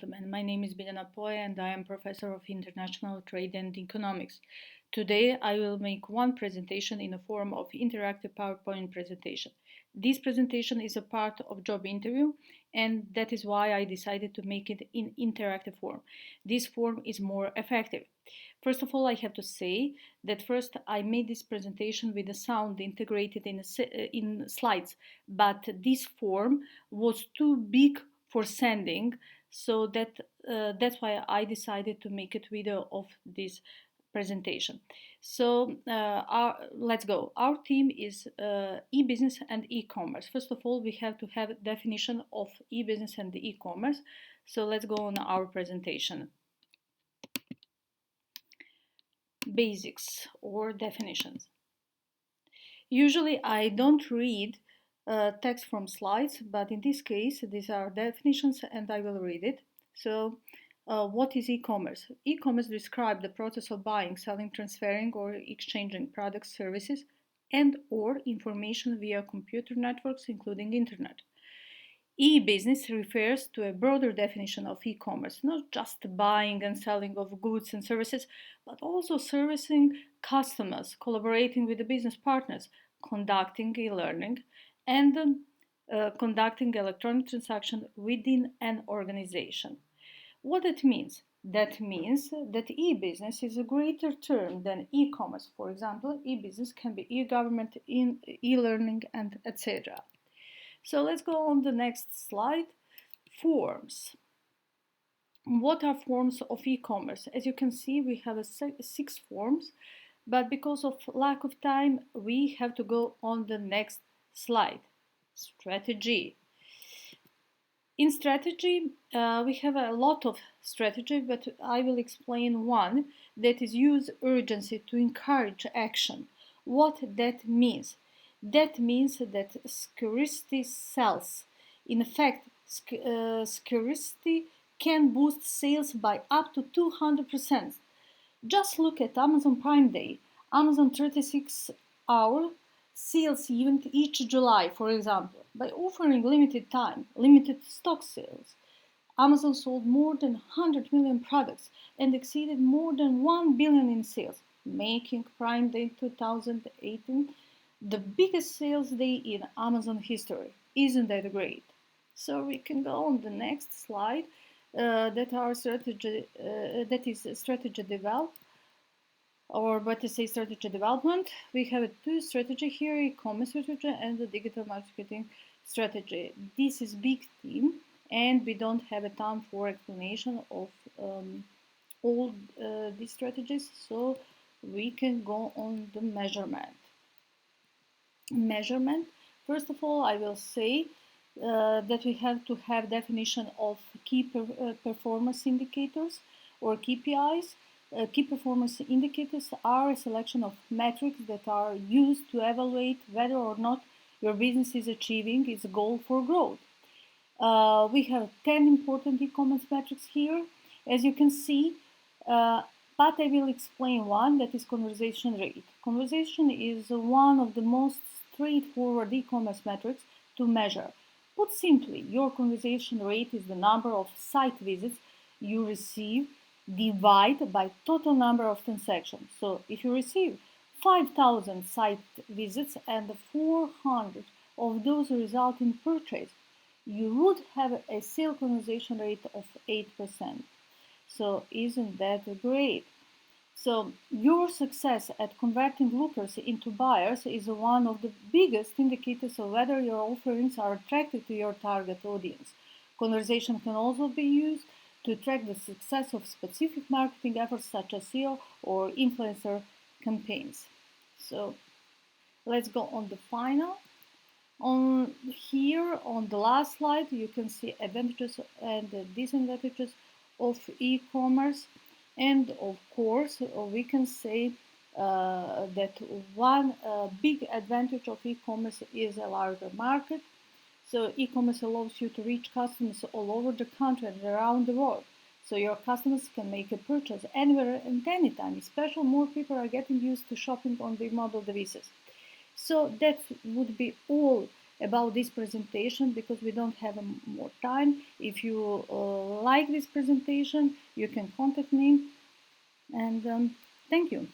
gentlemen. My name is Biljana Poja and I am professor of international trade and economics. Today I will make one presentation in the form of interactive PowerPoint presentation. This presentation is a part of job interview and that is why I decided to make it in interactive form. This form is more effective. First of all, I have to say that first I made this presentation with the sound integrated in slides, but this form was too big for sending, so that's why I decided to make a video of this presentation. So let's go. Our theme is e-business and e-commerce. First of all, we have to have a definition of e-business and e-commerce. So let's go on our presentation. Basics or definitions. Usually I don't read text from slides, but in this case these are definitions and I will read it. So what is e-commerce? E-commerce describes the process of buying, selling, transferring or exchanging products, services and or information via computer networks including internet. E-business refers to a broader definition of e-commerce, not just buying and selling of goods and services, but also servicing customers, collaborating with the business partners, conducting e-learning, and conducting electronic transaction within an organization. What that means? That means that e-business is a greater term than e-commerce. For example, e-business can be e-government, e-learning, and etc. So let's go on the next slide. Forms. What are forms of e-commerce? As you can see, we have 6 forms, but because of lack of time, we have to go on the next slide. Strategy. In strategy, we have a lot of strategy, but I will explain one that is use urgency to encourage action. What that means? That means that scarcity sells. In fact, scarcity can boost sales by up to 200%. Just look at Amazon Prime Day, Amazon 36-hour sales event each July, for example. By offering limited time, limited stock sales, Amazon sold more than 100 million products and exceeded more than 1 billion in sales, making Prime Day 2018 the biggest sales day in Amazon history. Isn't that great? So we can go on the next slide. That is strategy develop, or better say strategy development. We have two strategy here: e-commerce strategy and the digital marketing strategy. This is big team, and we don't have a time for explanation of all these strategies. So we can go on the measurement. First of all, I will say that we have to have definition of key performance indicators or KPIs. Key performance indicators are a selection of metrics that are used to evaluate whether or not your business is achieving its goal for growth. We have 10 important e-commerce metrics here, as you can see, but I will explain one, that is conversion rate. Conversion is one of the most straightforward e-commerce metrics to measure. Put simply, your conversion rate is the number of site visits you receive divided by total number of transactions. So if you receive 5,000 site visits and 400 of those result in purchase, you would have a sale conversion rate of 8%. So isn't that great? So your success at converting lookers into buyers is one of the biggest indicators of whether your offerings are attractive to your target audience. Conversation can also be used to track the success of specific marketing efforts such as SEO or influencer campaigns. So let's go on the final. On here, on the last slide, you can see advantages and disadvantages of e-commerce. And of course, we can say that one big advantage of e-commerce is a larger market. So e-commerce allows you to reach customers all over the country and around the world. So your customers can make a purchase anywhere and anytime. Especially more people are getting used to shopping on the mobile devices. So that would be all about this presentation because we don't have more time. If you like this presentation, you can contact me, and thank you.